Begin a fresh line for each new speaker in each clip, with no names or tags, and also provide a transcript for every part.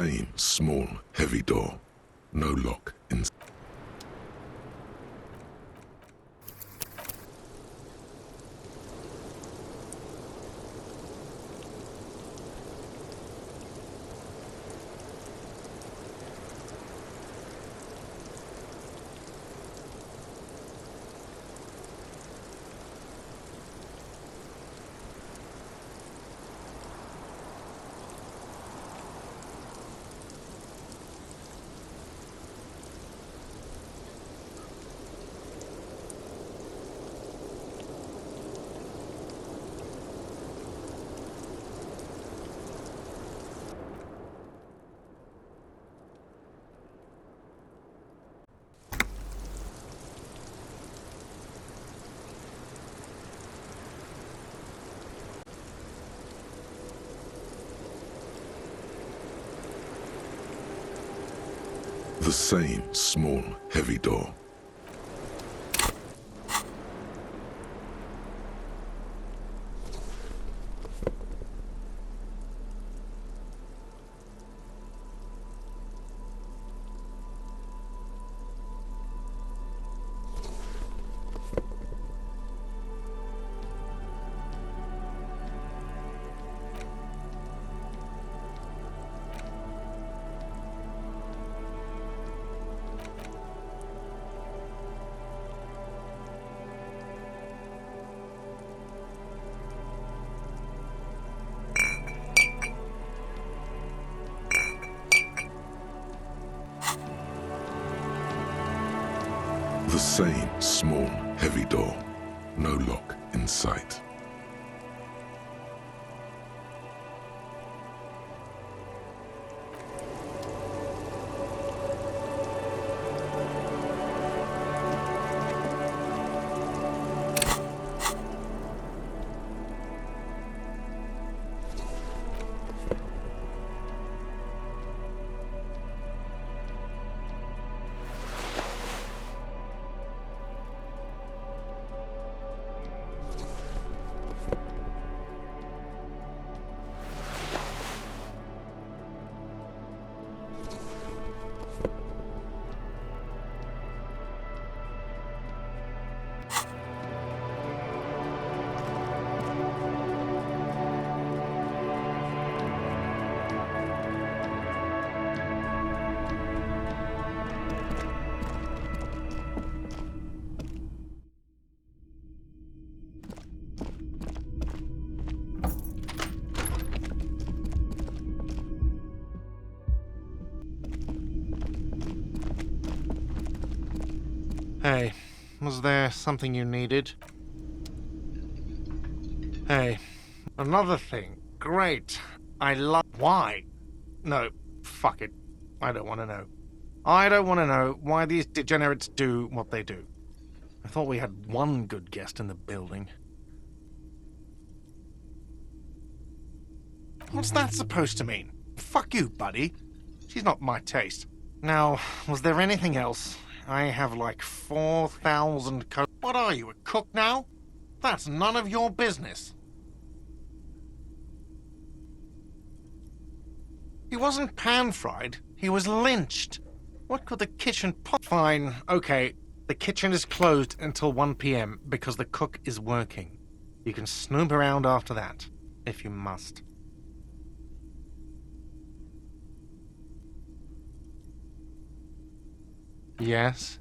A small, heavy door. No lock in. The same small, heavy door. The same small, heavy door. No lock in sight.
Hey, was there something you needed? Hey, another thing. Great. I love... Why? No, fuck it. I don't want to know. I don't want to know why these degenerates do what they do. I thought we had one good guest in the building. What's that supposed to mean? Fuck you, buddy. She's not my taste. Now, was there anything else? I have like 4,000 What are you, a cook now? That's none of your business. He wasn't pan-fried, he was lynched. What could the kitchen Fine, okay. The kitchen is closed until 1 p.m. because the cook is working. You can snoop around after that, if you must. Yes?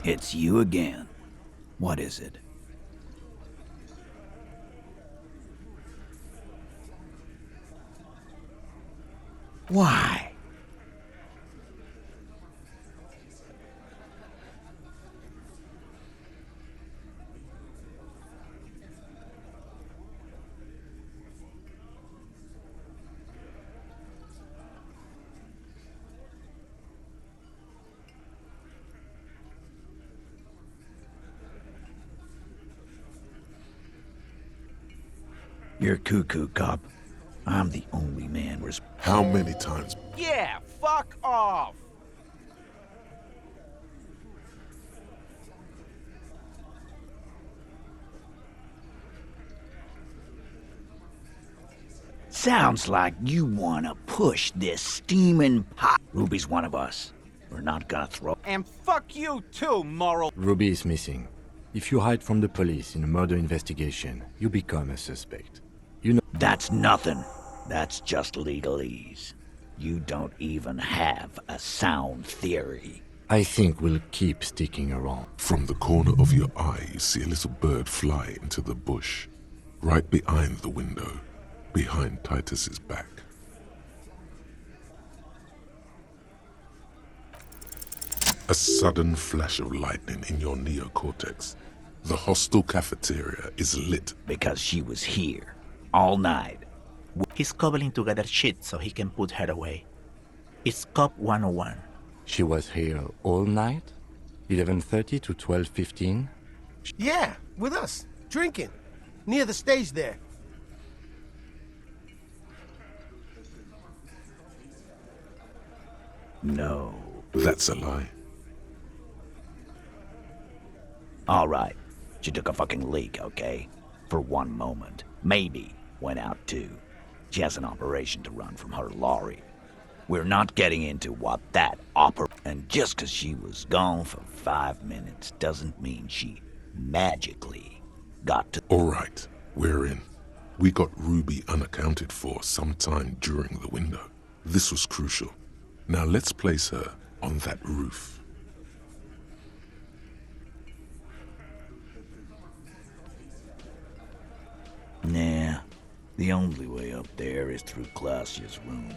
It's you again. What is it? Why? You're cuckoo, cop. I'm the only man
How many times?
Yeah, fuck off!
Sounds like you wanna push this steaming pot. Ruby's one of us. We're not gonna throw.
And fuck you too, moral.
Ruby is missing. If you hide from the police in a murder investigation, you become a suspect. You know.
That's nothing. That's just legalese. You don't even have a sound theory.
I think we'll keep sticking around.
From the corner of your eye, you see a little bird fly into the bush, right behind the window, behind Titus's back. A sudden flash of lightning in your neocortex. The hostel cafeteria is lit.
Because she was here. All night.
He's cobbling together shit so he can put her away. It's Cop 101.
She was here all night? 11:30 to 12:15?
Yeah, with us, drinking, near the stage there.
No.
That's a lie.
All right. She took a fucking leak, okay? For one moment. Maybe went out too. She has an operation to run from her lorry. We're not getting into what that and just 'cause she was gone for 5 minutes doesn't mean she magically got to.
All right, we're in. We got Ruby unaccounted for sometime during the window. This was crucial. Now let's place her on that roof.
Nah, the only way up there is through Clausia's room.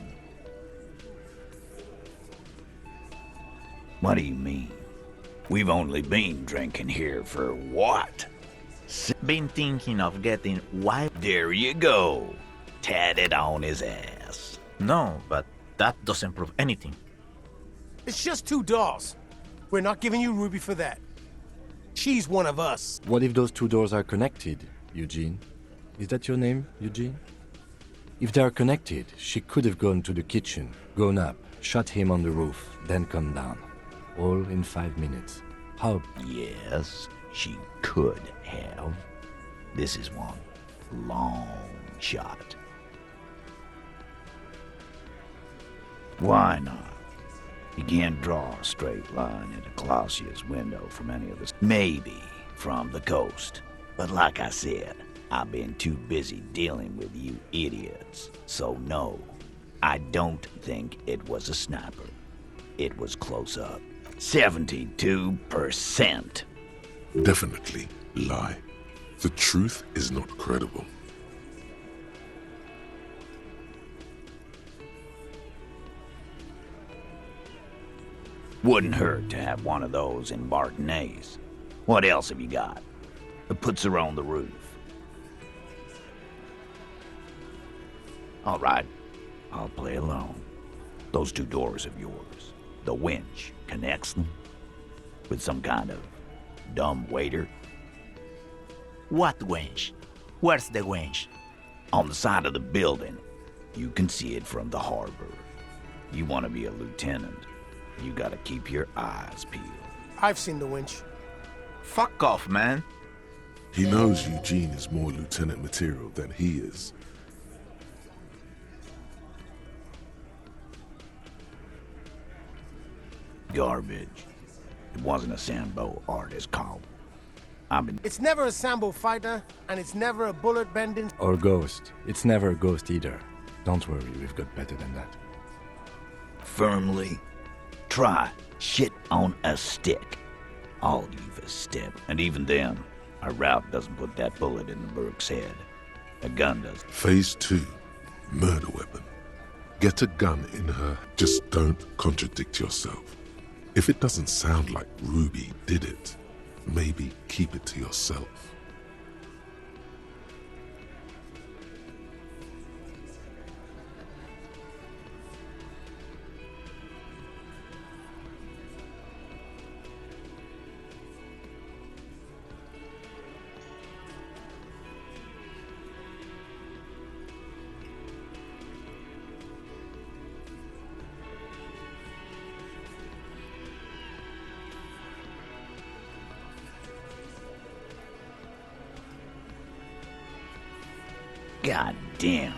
What do you mean? We've only been drinking here for what?
Been thinking of getting wild.
There you go. Tatted on his ass.
No, but that doesn't prove anything.
It's just 2 dolls. We're not giving you Ruby for that. She's one of us.
What if those two doors are connected, Eugene? Is that your name, Eugene? If they are connected, she could have gone to the kitchen, gone up, shot him on the roof, then come down. All in 5 minutes. How?
Yes, she could have. This is one long shot. Why not? You can't draw a straight line into Clausia's window from any of this. Maybe from the coast. But like I said, I've been too busy dealing with you idiots. So no, I don't think it was a sniper. It was close up. 72%.
Definitely lie. The truth is not credible.
Wouldn't hurt to have one of those in Martinez. What else have you got? That puts her on the roof. All right, I'll play alone. Those 2 doors of yours, the winch connects them with some kind of dumb waiter.
What wench? Where's the wench?
On the side of the building, you can see it from the harbor. You want to be a lieutenant, you gotta keep your eyes peeled.
I've seen the winch.
Fuck off, man.
He knows Eugene is more lieutenant material than he is.
Garbage. It wasn't a Sambo artist call.
It's never a Sambo fighter, and it's never a bullet bending.
Or ghost. It's never a ghost either. Don't worry, we've got better than that.
Firmly. Try shit on a stick. I'll leave a step, and even then, our route doesn't put that bullet in the Burke's head. A gun does.
Phase 2, murder weapon. Get a gun in her. Just don't contradict yourself. If it doesn't sound like Ruby did it, maybe keep it to yourself.
God damn.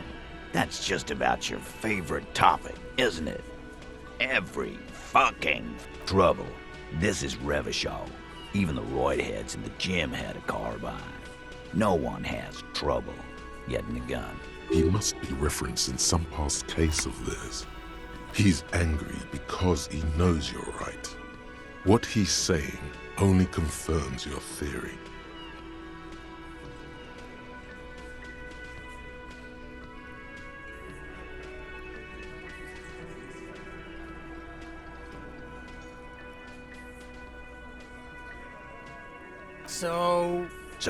That's just about your favorite topic, isn't it? Every fucking trouble. This is Revachol. Even the roid heads in the gym had a carbine. No one has trouble getting a gun.
He must be referencing some past case of theirs. He's angry because he knows you're right. What he's saying only confirms your theory.
So,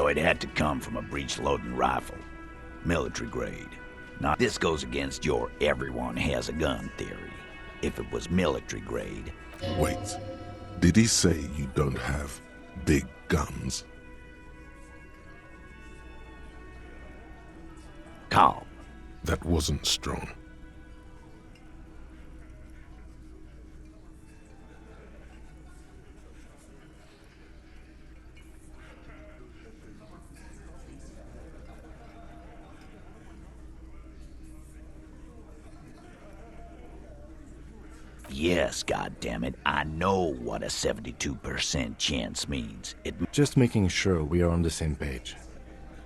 it had to come from a breech-loading rifle. Military grade. Now, this goes against your everyone has a gun theory. If it was military grade...
Wait, did he say you don't have big guns?
Calm.
That wasn't strong.
Yes, goddammit, I know what a 72% chance means.
Just making sure we are on the same page.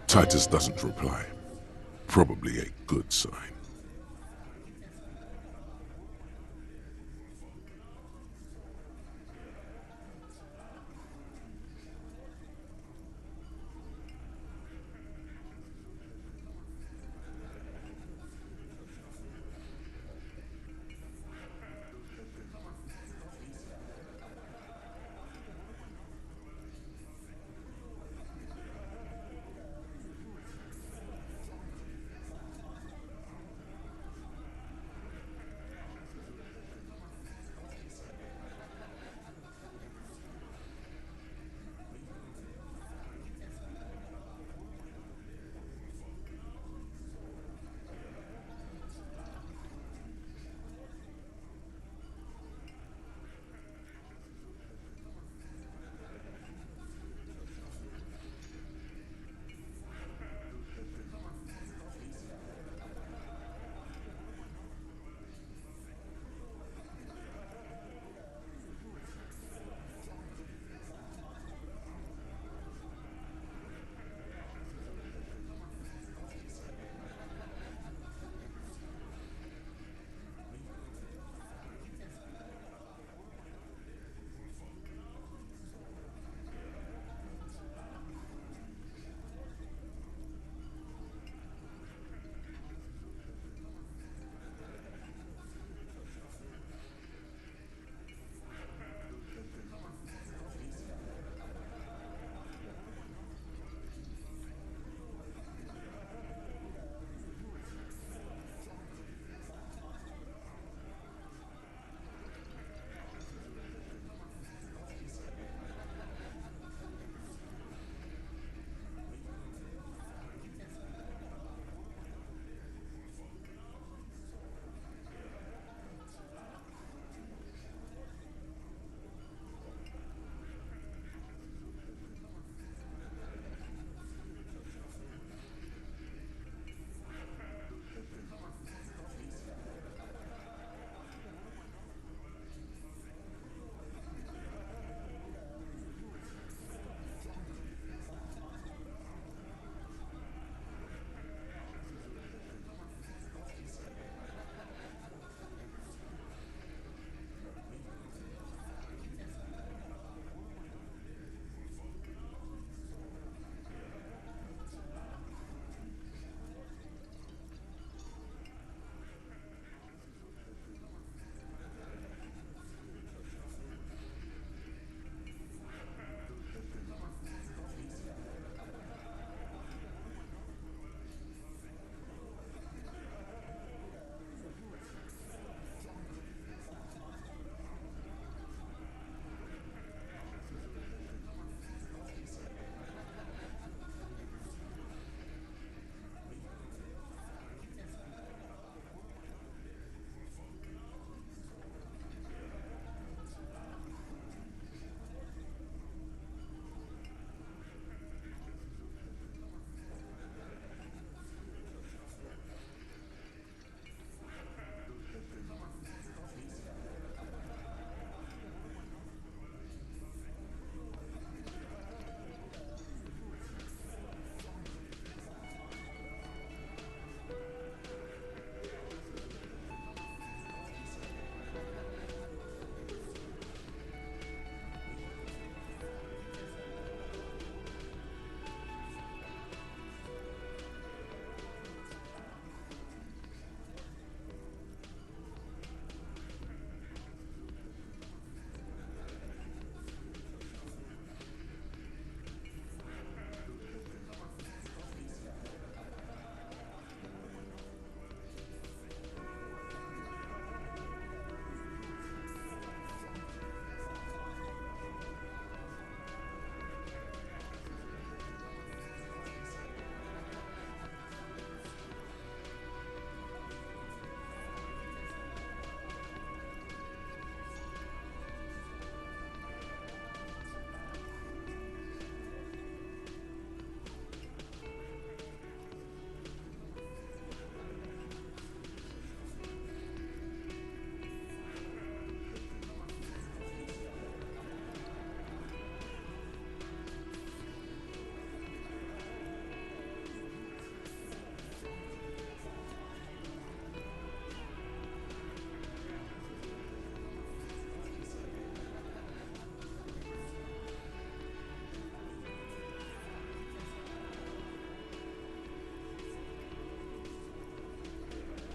Titus doesn't reply. Probably a good sign.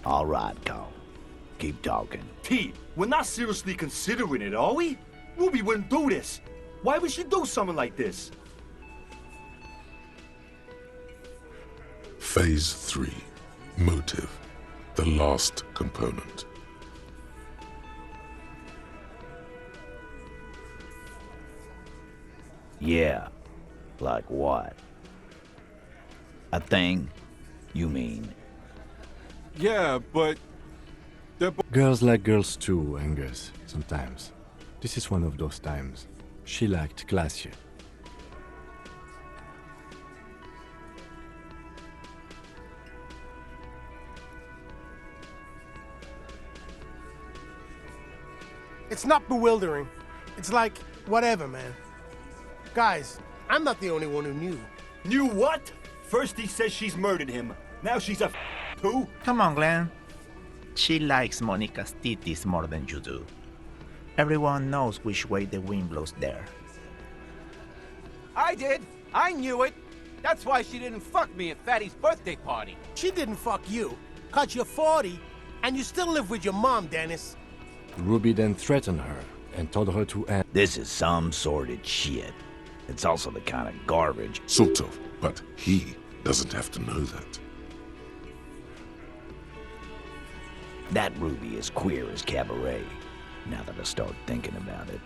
All right, Cole. Keep talking.
Pete, we're not seriously considering it, are we? Ruby wouldn't do this. Why would she do something like this?
Phase 3. Motive. The last component.
Yeah. Like what? A thing? You mean?
Yeah, but
Girls like girls too, Angus, sometimes. This is one of those times. She liked classier.
It's not bewildering. It's like, whatever, man. Guys, I'm not the only one who knew.
Knew what? First he says she's murdered him. Now she's a too?
Come on, Glenn. She likes Monica's titties more than you do. Everyone knows which way the wind blows there.
I did. I knew it. That's why she didn't fuck me at Fatty's birthday party.
She didn't fuck you, 'cause you're 40, and you still live with your mom, Dennis.
Ruby then threatened her and told her to end.
This is some sordid shit. It's also the kind of garbage.
Sort of, but he doesn't have to know that.
That Ruby is queer as cabaret. Now that I start thinking about it,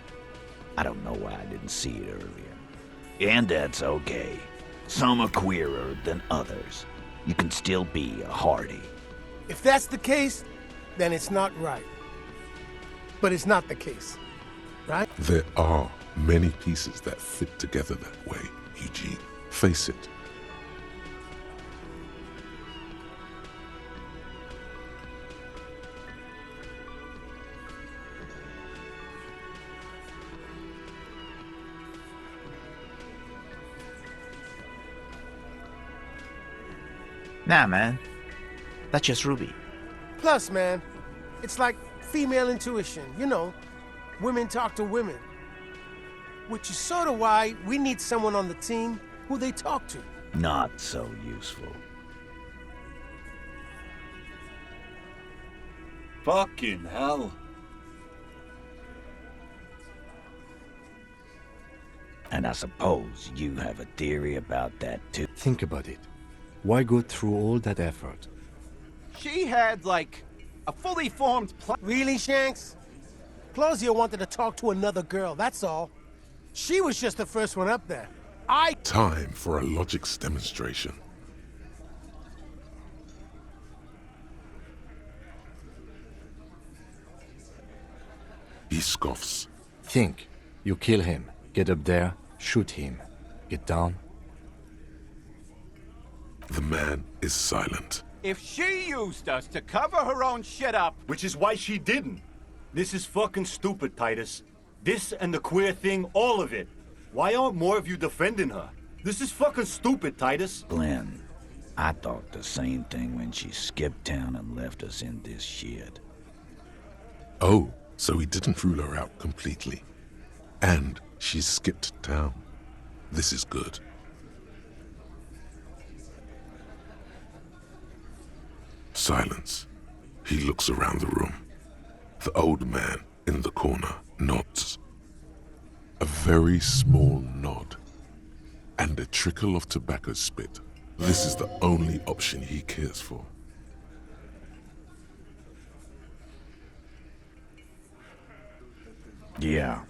I don't know why I didn't see it earlier. And that's okay. Some are queerer than others. You can still be a Hardy.
If that's the case, then it's not right. But it's not the case, right?
There are many pieces that fit together that way, Eugene. Face it.
Nah, man. That's just Ruby.
Plus, man, it's like female intuition, you know. Women talk to women. Which is sort of why we need someone on the team who they talk to.
Not so useful.
Fucking hell.
And I suppose you have a theory about that too.
Think about it. Why go through all that effort?
She had, like, a fully formed plan.
Really, Shanks? Claudia wanted to talk to another girl, that's all. She was just the first one up there.
Time for a logics demonstration. He scoffs.
Think. You kill him. Get up there. Shoot him. Get down.
The man is silent.
If she used us to cover her own shit up,
Which is why she didn't. This is fucking stupid, Titus. This and the queer thing, all of it. Why aren't more of you defending her? This is fucking stupid, Titus.
Glenn, I thought the same thing when she skipped town and left us in this shit.
Oh, so he didn't rule her out completely. And she skipped town. This is good. Silence. He looks around the room. The old man in the corner nods. A very small nod. And a trickle of tobacco spit. This is the only option he cares for.
Yeah,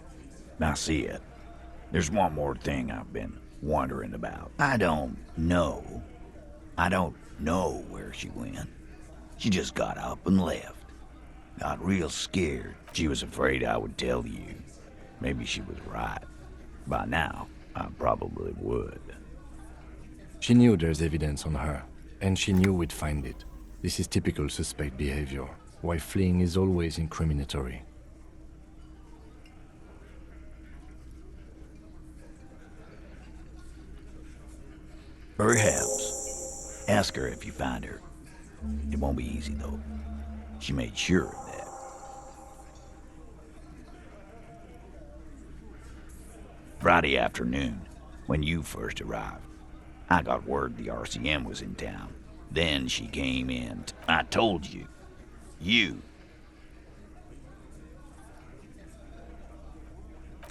I see it. There's one more thing I've been wondering about. I don't know where she went. She just got up and left. Got real scared. She was afraid I would tell you. Maybe she was right. By now, I probably would.
She knew there's evidence on her, and she knew we'd find it. This is typical suspect behavior, why fleeing is always incriminatory.
Perhaps. Ask her if you find her. It won't be easy, though. She made sure of that. Friday afternoon, when you first arrived, I got word the RCM was in town. Then she came in. I told you, You.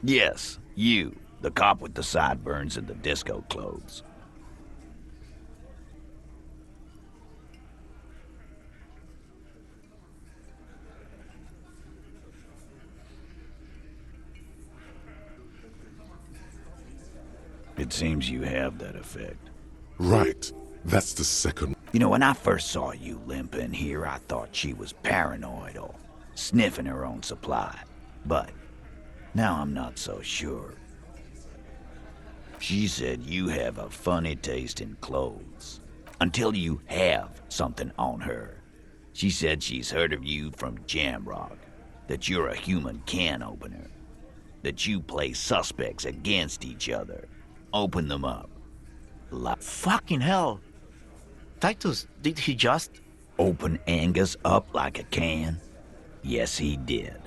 Yes, you. The cop with the sideburns and the disco clothes. It seems you have that effect.
Right. That's the second.
You know, when I first saw you limp in here, I thought she was paranoid or sniffing her own supply. But now I'm not so sure. She said you have a funny taste in clothes. Until you have something on her. She said she's heard of you from Jamrock. That you're a human can opener. That you play suspects against each other. Open them up.
Fucking hell. Titus, did he just...
Open Angus up like a can? Yes, he did.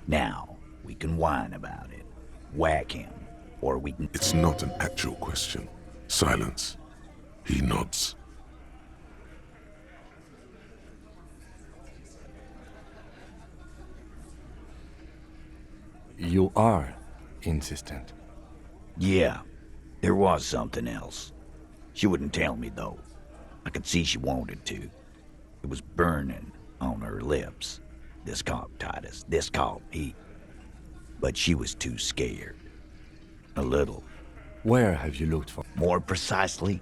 Now, we can whine about it. Whack him. Or we can...
It's not an actual question. Silence. He nods.
You are insistent.
Yeah, there was something else. She wouldn't tell me, though. I could see she wanted to. It was burning on her lips. This cop, Titus. This cop, he... But she was too scared. A little.
Where have you looked for?
More precisely,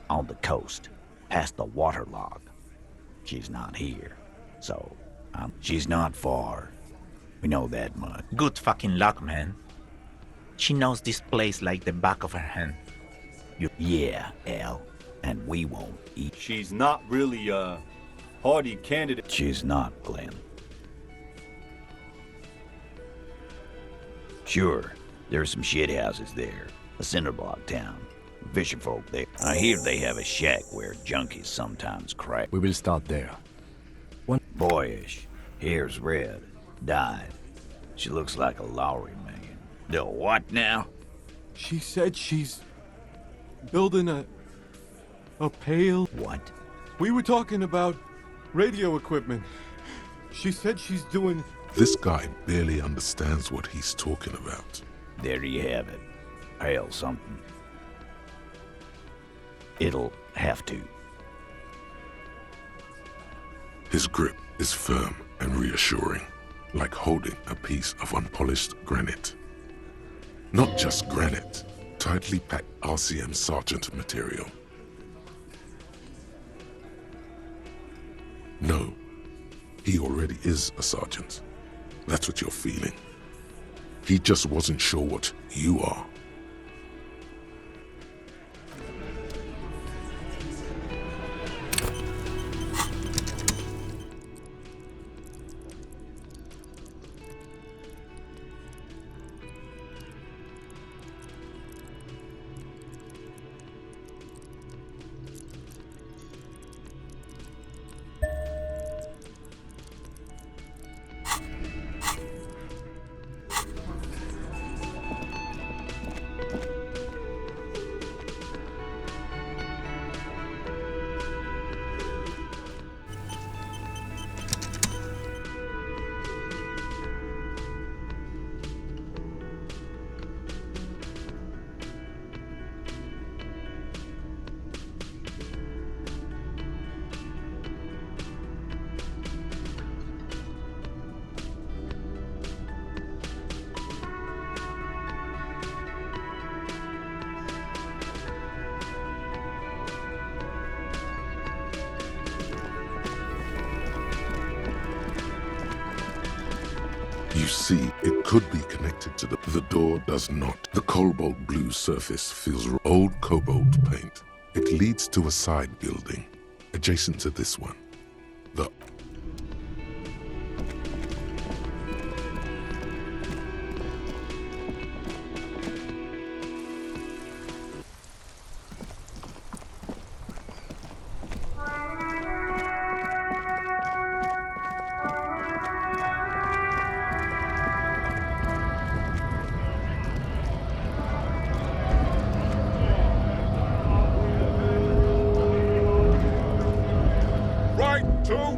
on the coast, past the waterlog. She's not here, so she's not far. We know that much.
Good fucking luck, man. She knows this place like the back of her hand.
Yeah, Al, and we won't eat.
She's not really a hardy candidate.
She's not, Glenn. Sure, there's some shithouses there. A cinderblock town. Fisherfolk there. I hear they have a shack where junkies sometimes crack.
We will start there.
Boyish. Hair's red. Dyed. She looks like a Lowry man. The what now?
She said she's building a pail.
What?
We were talking about radio equipment. She said she's doing...
This guy barely understands what he's talking about.
There you have it. Pail something. It'll have to.
His grip is firm and reassuring, like holding a piece of unpolished granite. Not just granite, tightly packed RCM sergeant material. No, he already is a sergeant. That's what you're feeling. He just wasn't sure what you are. You see, it could be connected to the door does not. The cobalt blue surface feels old cobalt paint. It leads to a side building, adjacent to this one. The
Right to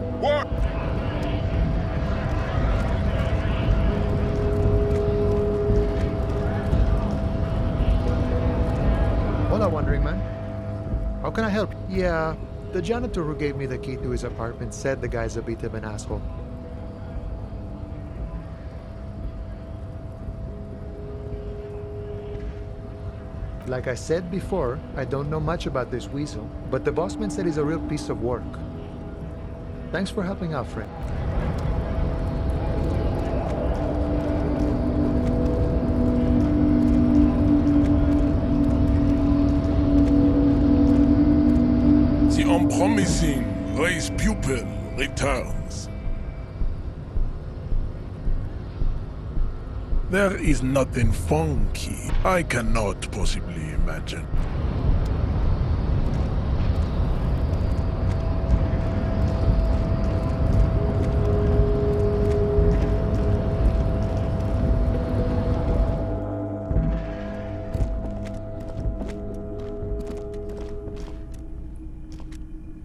can I help? Yeah, the janitor who gave me the key to his apartment said the guy's a bit of an asshole. Like I said before, I don't know much about this weasel, but the bossman said he's a real piece of work. Thanks for helping out, friend.
The unpromising race pupil returns. There is nothing funky I cannot possibly imagine.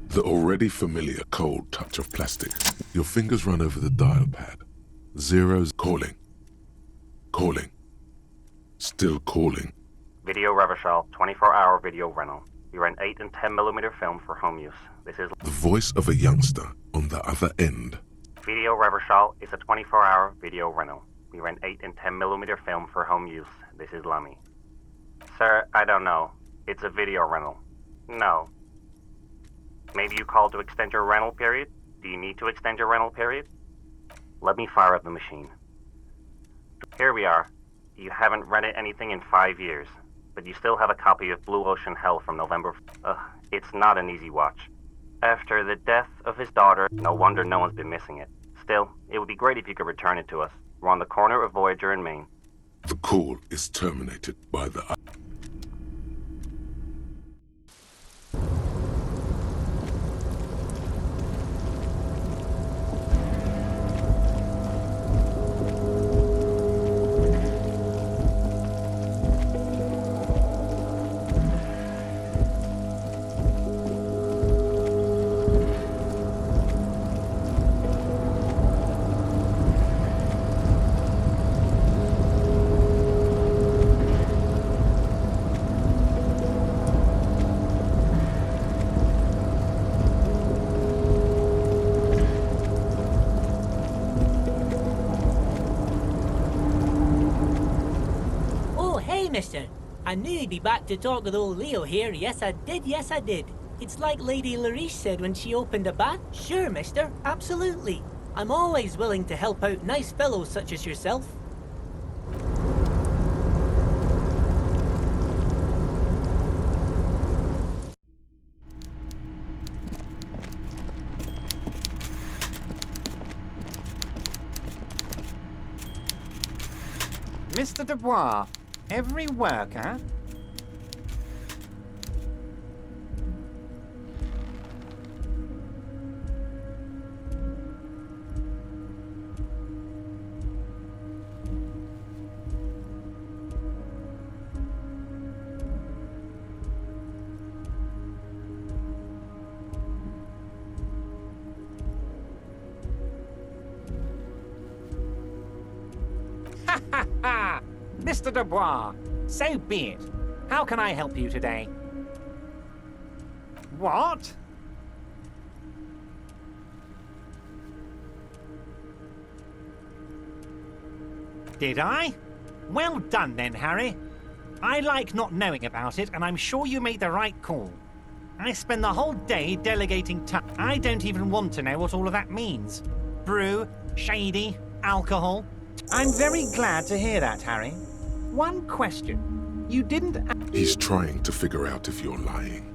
The already familiar cold touch of plastic. Your fingers run over the dial pad. Zeros calling. Calling. Still calling.
Video Revachol, 24-hour video rental. We rent 8 and 10mm film for home use. This is...
The voice of a youngster on the other end.
Video Revachol is a 24-hour video rental. We rent 8 and 10mm film for home use. This is Lummy. Sir, I don't know. It's a video rental. No. Maybe you called to extend your rental period? Do you need to extend your rental period? Let me fire up the machine. Here we are. You haven't rented anything in 5 years, but you still have a copy of Blue Ocean Hell from November. It's not an easy watch. After the death of his daughter, no wonder no one's been missing it. Still, it would be great if you could return it to us. We're on the corner of Voyager and Main.
The call is terminated by the...
Mister. I knew you'd be back to talk with old Leo here. Yes, I did. Yes, I did. It's like Lady Larice said when she opened a bath. Sure, mister. Absolutely. I'm always willing to help out nice fellows such as yourself.
Mr. Dubois, every worker... Ha ha ha! Mr. Dubois, so be it. How can I help you today? What? Did I? Well done then, Harry. I like not knowing about it, and I'm sure you made the right call. I spend the whole day delegating time. I don't even want to know what all of that means. Brew, shady, alcohol. I'm very glad to hear that, Harry. One question. You didn't...
He's trying to figure out if you're lying.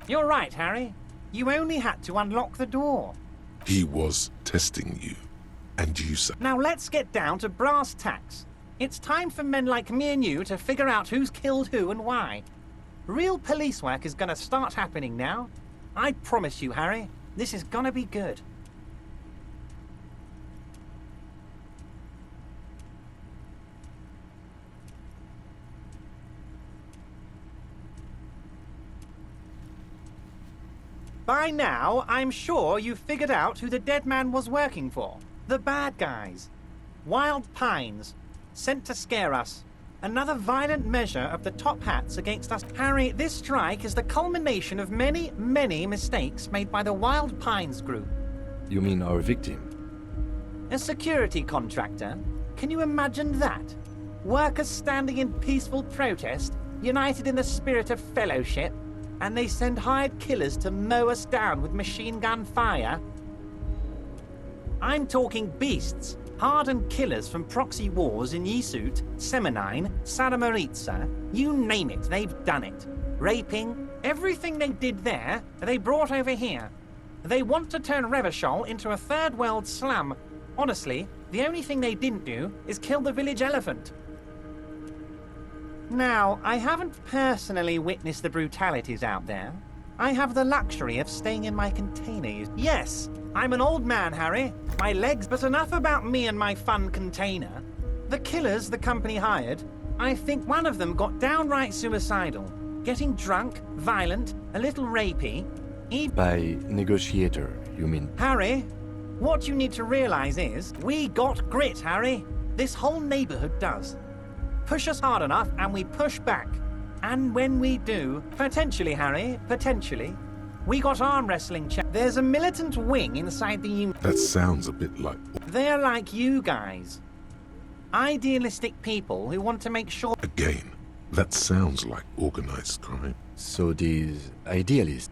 You're right, Harry. You only had to unlock the door.
He was testing you, and you said...
Now let's get down to brass tacks. It's time for men like me and you to figure out who's killed who and why. Real police work is gonna start happening now. I promise you, Harry, this is gonna be good. By now, I'm sure you've figured out who the dead man was working for. The bad guys. Wild Pines. Sent to scare us. Another violent measure of the top hats against us. Harry, this strike is the culmination of many, many mistakes made by the Wild Pines group.
You mean our victim?
A security contractor? Can you imagine that? Workers standing in peaceful protest, united in the spirit of fellowship, and they send hired killers to mow us down with machine gun fire? I'm talking beasts, hardened killers from proxy wars in Yisut, Semenine, Saramaritsa, you name it, they've done it. Raping, everything they did there, they brought over here. They want to turn Revachol into a third world slum. Honestly, the only thing they didn't do is kill the village elephant. Now, I haven't personally witnessed the brutalities out there. I have the luxury of staying in my container. Yes, I'm an old man, Harry. My legs, but enough about me and my fun container. The killers the company hired, I think one of them got downright suicidal. Getting drunk, violent, a little rapey.
By negotiator, you mean?
Harry, what you need to realize is, we got grit, Harry. This whole neighborhood does. Push us hard enough and we push back. And when we do, potentially, Harry, potentially, we got arm wrestling. There's a militant wing inside the union.
That sounds a bit like...
They're like you guys. Idealistic people who want to make sure...
Again, that sounds like organized crime.
So these idealists...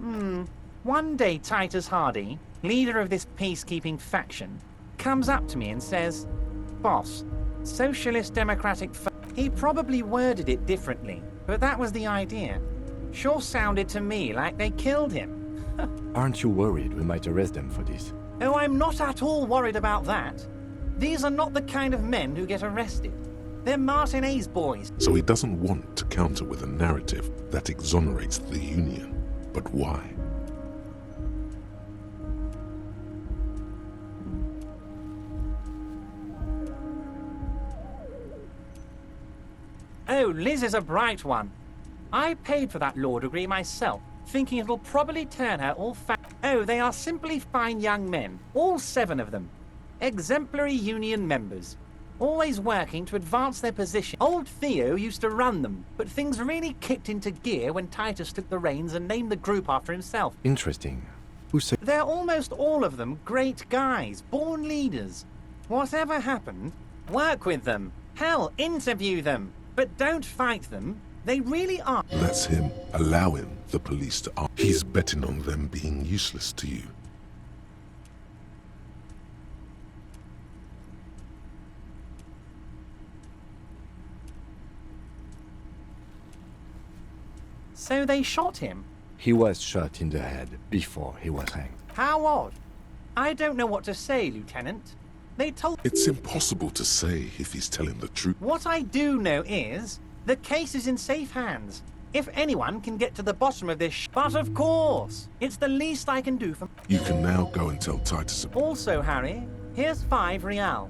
One day Titus Hardy, leader of this peacekeeping faction, comes up to me and says, "Boss, Socialist Democratic..." He probably worded it differently, but that was the idea. Sure sounded to me like they killed him.
Aren't you worried we might arrest them for this?
Oh, I'm not at all worried about that. These are not the kind of men who get arrested. They're Martinez boys.
So he doesn't want to counter with a narrative that exonerates the Union. But why?
Oh, Liz is a bright one. I paid for that law degree myself, thinking it'll probably turn her all Oh, they are simply fine young men, all 7 of them. Exemplary union members. Always working to advance their position. Old Theo used to run them, but things really kicked into gear when Titus took the reins and named the group after himself.
Interesting. Who said...
They're almost all of them great guys, born leaders. Whatever happened, work with them. Hell, interview them. But don't fight them. They really are.
That's him allowing the police to arm. He's betting on them being useless to you.
So they shot him?
He was shot in the head before he was hanged.
How odd. I don't know what to say, Lieutenant. They told...
It's impossible to say if he's telling the truth.
What I do know is, the case is in safe hands. If anyone can get to the bottom of this But of course, it's the least I can do for...
You can now go and tell Titus...
Also, Harry, here's 5 real.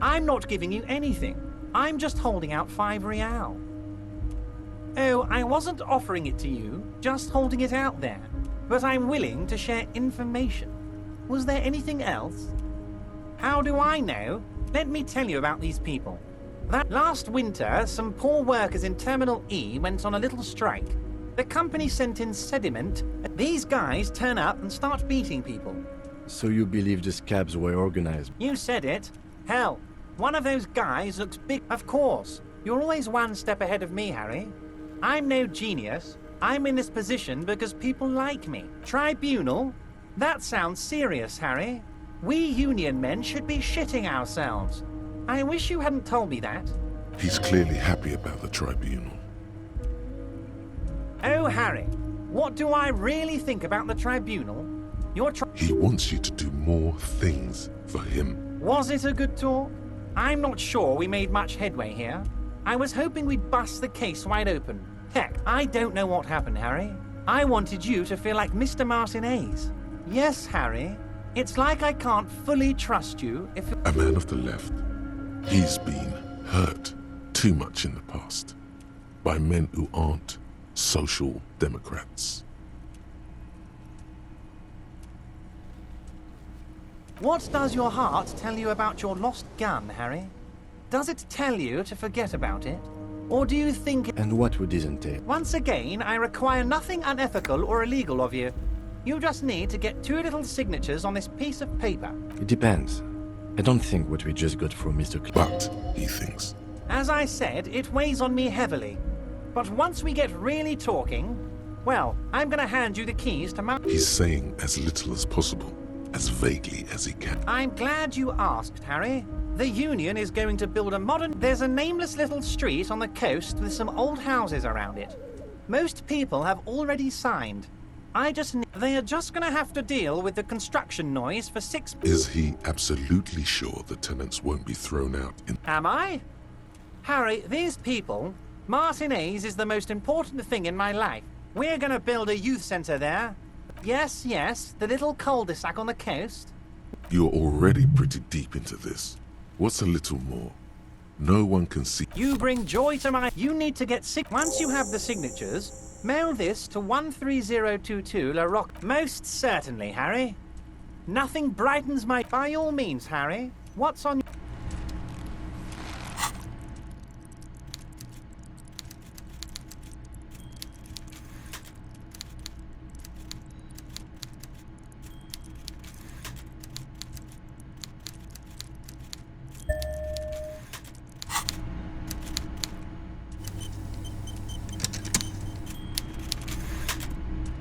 I'm not giving you anything. I'm just holding out 5 real. Oh, I wasn't offering it to you, just holding it out there. But I'm willing to share information. Was there anything else? How do I know? Let me tell you about these people. That last winter, some poor workers in Terminal E went on a little strike. The company sent in sediment. These guys turn up and start beating people.
So you believe the scabs were organized?
You said it. Hell, one of those guys looks big. Of course. You're always one step ahead of me, Harry. I'm no genius. I'm in this position because people like me. Tribunal? That sounds serious, Harry. We union men should be shitting ourselves. I wish you hadn't told me that.
He's clearly happy about the tribunal.
Oh, Harry, what do I really think about the tribunal?
He wants you to do more things for him.
Was it a good talk? I'm not sure we made much headway here. I was hoping we'd bust the case wide open. Heck, I don't know what happened, Harry. I wanted you to feel like Mr. Martinez. Yes, Harry. It's like I can't fully trust you if...
A man of the left. He's been hurt too much in the past by men who aren't social democrats.
What does your heart tell you about your lost gun, Harry? Does it tell you to forget about it? Or do you think...
And what would this entail?
Once again, I require nothing unethical or illegal of you. You just need to get 2 little signatures on this piece of paper.
It depends. I don't think what we just got from Mr.
But, he thinks.
As I said, it weighs on me heavily. But once we get really talking, well, I'm gonna hand you the keys to my...
He's saying as little as possible, as vaguely as he can.
I'm glad you asked, Harry. The Union is going to build a modern... There's a nameless little street on the coast with some old houses around it. Most people have already signed. They are just gonna have to deal with the construction noise for 6...
Is he absolutely sure the tenants won't be thrown out in...
Am I? Harry, these people... Martinez is the most important thing in my life. We're gonna build a youth center there. Yes, yes, the little cul-de-sac on the coast.
You're already pretty deep into this. What's a little more? No one can see...
You bring joy to my... You need to get sick. Once you have the signatures, mail this to 13022 La Roque. Most certainly, Harry. Nothing brightens my... By all means, Harry. What's on...